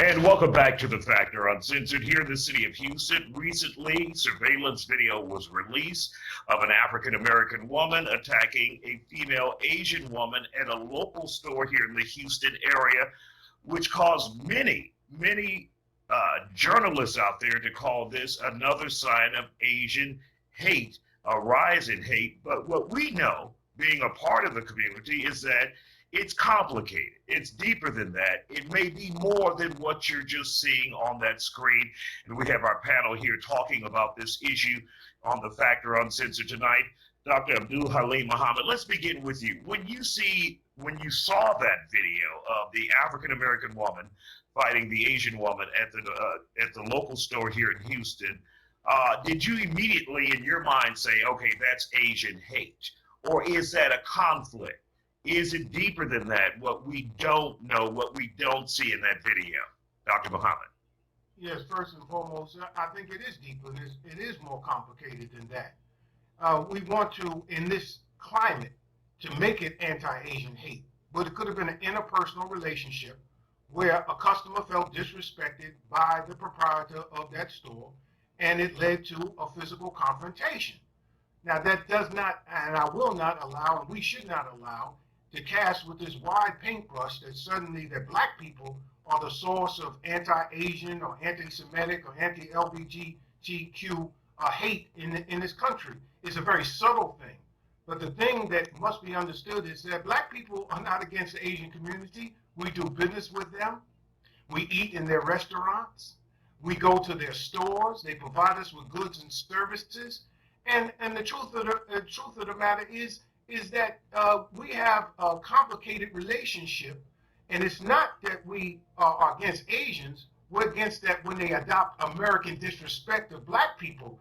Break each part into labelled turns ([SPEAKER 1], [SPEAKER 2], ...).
[SPEAKER 1] And welcome back to The Factor Uncensored here in the city of Houston. Recently, surveillance video was released of an African American woman attacking a female Asian woman at a local store here in the Houston area, which caused many journalists out there to call this another sign of Asian hate, a rise in hate. But what we know, being a part of the community, is that it's complicated. It's deeper than that. It may be more than what you're just seeing on that screen. And we have our panel here talking about this issue on The Factor Uncensored tonight. Dr. Abdul Halim Muhammad, let's begin with you. When you saw that video of the African American woman fighting the Asian woman at the local store here in Houston, did you immediately in your mind say, okay, that's Asian hate? Or is that a conflict? Is it deeper than that, what we don't know, what we don't see in that video? Dr. Muhammad.
[SPEAKER 2] Yes, first and foremost, I think it is deeper. It is more complicated than that. We want to, in this climate, to make it anti-Asian hate, but it could have been an interpersonal relationship where a customer felt disrespected by the proprietor of that store, and it led to a physical confrontation. Now, that does not, and I will not allow, and we should not allow, to cast with this wide paintbrush that suddenly that black people are the source of anti-Asian or anti-Semitic or anti-LGBTQ hate in this country. It's a very subtle thing. But the thing that must be understood is that black people are not against the Asian community. We do business with them. We eat in their restaurants. We go to their stores. They provide us with goods and services. And the truth of the matter is that we have a complicated relationship, and it's not that we are against Asians. We're against that when they adopt American disrespect of black people.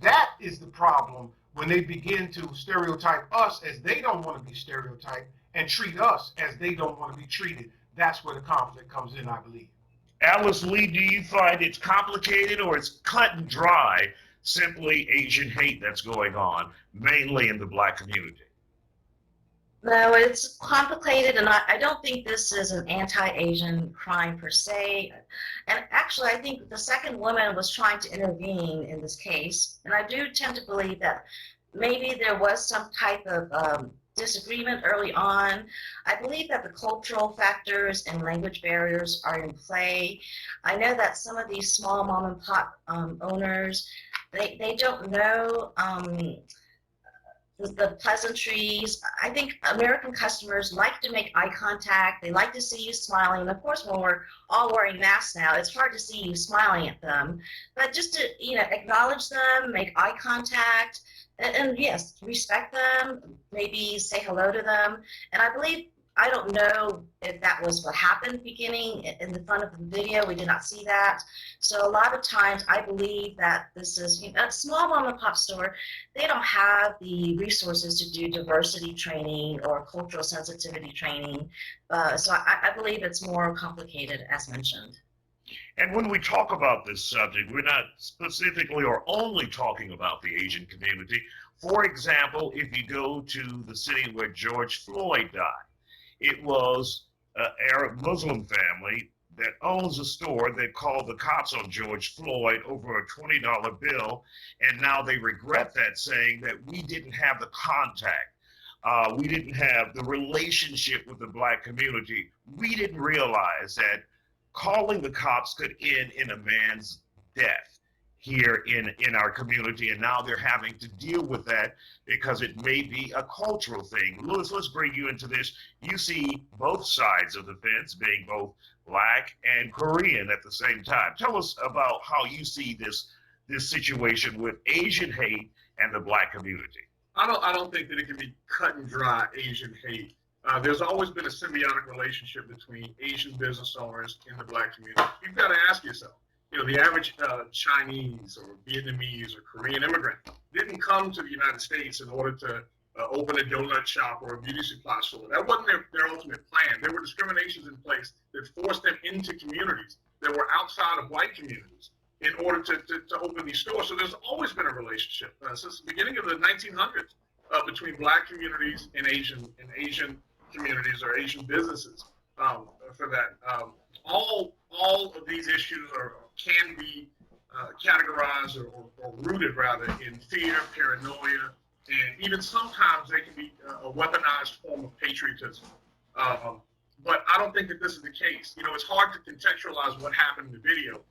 [SPEAKER 2] That is the problem when they begin to stereotype us as they don't want to be stereotyped and treat us as they don't want to be treated. That's where the conflict comes in, I believe.
[SPEAKER 1] Alice Lee, do you find it's complicated or it's cut and dry, simply Asian hate that's going on, mainly in the black community?
[SPEAKER 3] No, it's complicated, and I don't think this is an anti-Asian crime per se. And actually, I think the second woman was trying to intervene in this case, and I do tend to believe that maybe there was some type of disagreement early on. I believe that the cultural factors and language barriers are in play. I know that some of these small mom and pop owners, they don't know the pleasantries. I think American customers like to make eye contact. They like to see you smiling. And of course, when we're all wearing masks now, it's hard to see you smiling at them. But just to acknowledge them, make eye contact, and yes, respect them, maybe say hello to them. And I don't know if that was what happened beginning in the front of the video. We did not see that. So a lot of times I believe that this is a small mom and pop store. They don't have the resources to do diversity training or cultural sensitivity training. So I believe it's more complicated, as mentioned.
[SPEAKER 1] And when we talk about this subject, we're not specifically or only talking about the Asian community. For example, if you go to the city where George Floyd died, it was an Arab Muslim family that owns a store that called the cops on George Floyd over a $20 bill, and now they regret that, saying that we didn't have the contact. We didn't have the relationship with the black community. We didn't realize that calling the cops could end in a man's death here in our community, and now they're having to deal with that because it may be a cultural thing. Louis, let's bring you into this. You see both sides of the fence, being both black and Korean at the same time. Tell us about how you see this situation with Asian hate and the black community.
[SPEAKER 4] I don't think that it can be cut and dry Asian hate. There's always been a symbiotic relationship between Asian business owners and the black community. You've got to ask yourself, the average Chinese or Vietnamese or Korean immigrant didn't come to the United States in order to open a donut shop or a beauty supply store. That wasn't their ultimate plan. There were discriminations in place that forced them into communities that were outside of white communities in order to open these stores. So there's always been a relationship since the beginning of the 1900s between black communities and Asian communities or Asian businesses for that. All all of these issues can be categorized or rooted rather in fear, paranoia, and even sometimes they can be a weaponized form of patriotism. But I don't think that this is the case. You know, it's hard to contextualize what happened in the video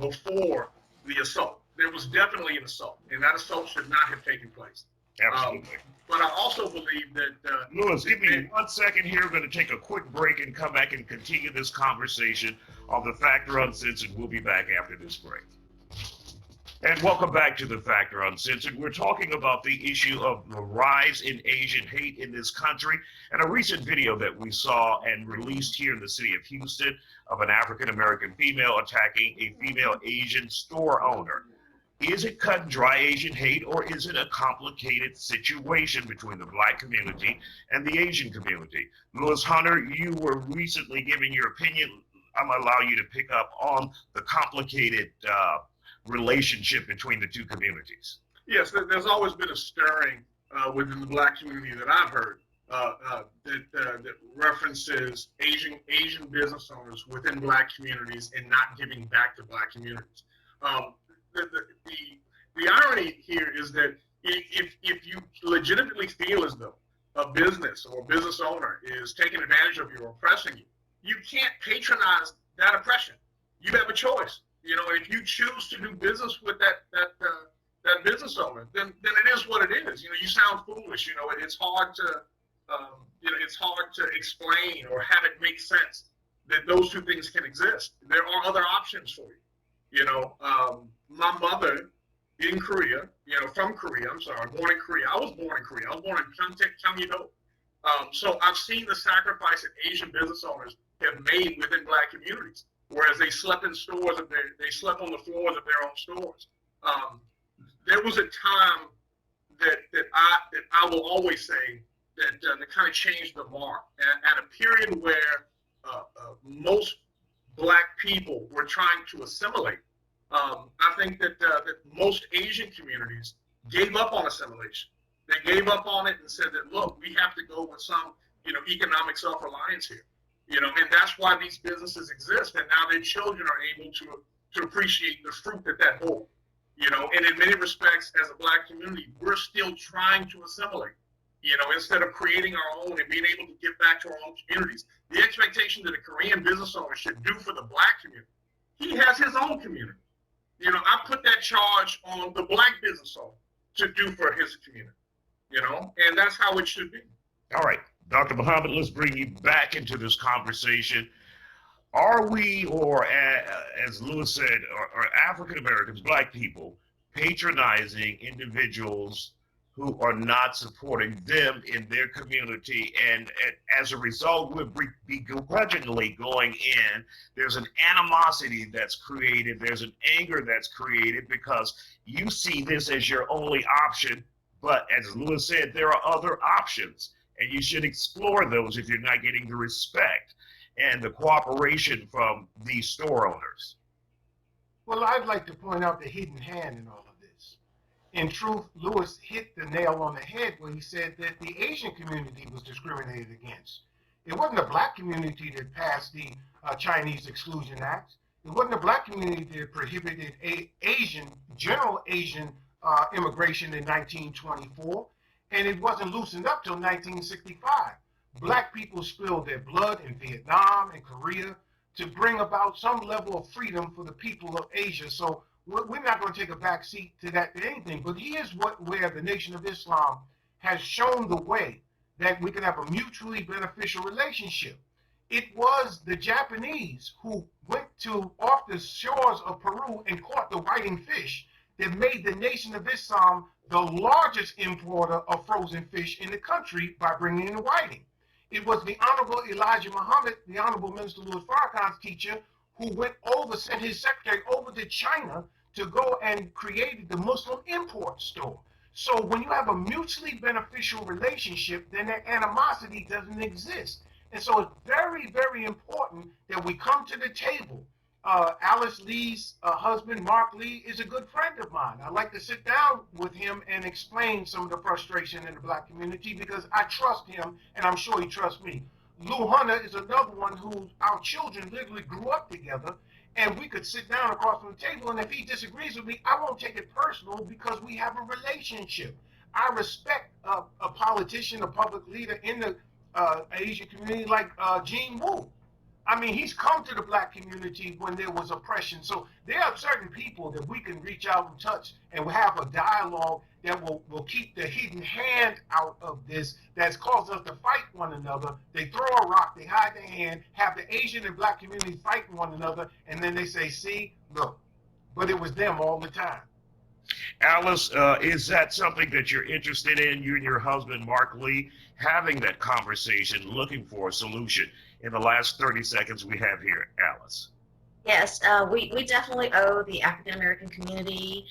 [SPEAKER 4] before the assault. There was definitely an assault, and that assault should not have taken place.
[SPEAKER 1] Absolutely.
[SPEAKER 4] But I also believe that
[SPEAKER 1] Lewis, give me 1 second here. We're going to take a quick break and come back and continue this conversation on the Factor Uncensored. We'll be back after this break. And welcome back to the Factor Uncensored. We're talking about the issue of the rise in Asian hate in this country and a recent video that we saw and released here in the city of Houston of an African-American female attacking a female Asian store owner. Is it cut and dry Asian hate, or is it a complicated situation between the Black community and the Asian community? Lewis Hunter, you were recently giving your opinion. I'm going to allow you to pick up on the complicated relationship between the two communities.
[SPEAKER 4] Yes, there's always been a stirring within the Black community that I've heard that references Asian business owners within Black communities and not giving back to Black communities. The irony here is that if you legitimately feel as though a business or a business owner is taking advantage of you or oppressing you, you can't patronize that oppression. You have a choice. You know, if you choose to do business with that business owner, then it is what it is. You know, you sound foolish. You know, it's hard to explain or have it make sense that those two things can exist. There are other options for you. You know, my mother in Korea, from Korea, born in Korea. I was born in Korea. I was born in Gyeonggi-do. So I've seen the sacrifice that Asian business owners have made within Black communities, whereas they slept in stores, they slept on the floors of their own stores. There was a time that I will always say that kind of changed the mark at a period where most Black people were trying to assimilate. I think that most Asian communities gave up on assimilation. They gave up on it and said that, look, we have to go with some, economic self-reliance here. And that's why these businesses exist. And now their children are able to appreciate the fruit that bore. And in many respects, as a Black community, we're still trying to assimilate. Instead of creating our own and being able to give back to our own communities. The expectation that a Korean business owner should do for the Black community, he has his own community. I put that charge on the Black business owner to do for his community, and that's how it should be.
[SPEAKER 1] All right, Dr. Muhammad, let's bring you back into this conversation. Are we, or as Lewis said, are African Americans, Black people, patronizing individuals who are not supporting them in their community, and as a result, we'll be begrudgingly going in. There's an animosity that's created. There's an anger that's created because you see this as your only option. But as Lewis said, there are other options, and you should explore those if you're not getting the respect and the cooperation from these store owners.
[SPEAKER 2] Well, I'd like to point out the hidden hand in all of this. In truth, Lewis hit the nail on the head when he said that the Asian community was discriminated against. It wasn't the Black community that passed the Chinese Exclusion Act. It wasn't the Black community that prohibited general Asian immigration in 1924, and it wasn't loosened up till 1965. Black people spilled their blood in Vietnam and Korea to bring about some level of freedom for the people of Asia. So we're not going to take a back seat to that to anything. But here's where the Nation of Islam has shown the way that we can have a mutually beneficial relationship. It was the Japanese who went off the shores of Peru and caught the whiting fish that made the Nation of Islam the largest importer of frozen fish in the country by bringing in the whiting. It was the Honorable Elijah Muhammad, the Honorable Minister Louis Farrakhan's teacher, who sent his secretary over to China to go and create the Muslim import store. So when you have a mutually beneficial relationship, then that animosity doesn't exist. And so it's very, very important that we come to the table. Alice Lee's husband, Mark Lee, is a good friend of mine. I'd like to sit down with him and explain some of the frustration in the Black community because I trust him and I'm sure he trusts me. Lou Hunter is another one who our children literally grew up together, and we could sit down across from the table, and if he disagrees with me, I won't take it personal because we have a relationship. I respect a politician, a public leader in the Asian community like Gene Wu. I mean, he's come to the black community when there was oppression. So there are certain people that we can reach out and touch and have a dialogue that will keep the hidden hand out of this that's caused us to fight one another. They throw a rock, they hide their hand, have the Asian and black community fighting one another, and then they say, see, look, but it was them all the time.
[SPEAKER 1] Alice, is that something that you're interested in, you and your husband, Mark Lee, having that conversation, looking for a solution in the last 30 seconds we have here, Alice?
[SPEAKER 3] Yes, we definitely owe the African American community.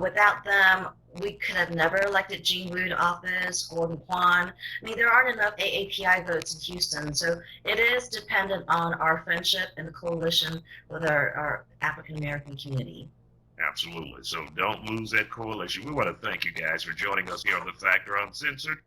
[SPEAKER 3] Without them, we could have never elected Gene Wu to office, Gordon Kwan. I mean, there aren't enough AAPI votes in Houston, so it is dependent on our friendship and the coalition with our African American community.
[SPEAKER 1] Absolutely. So don't lose that coalition. We want to thank you guys for joining us here on The Factor Uncensored.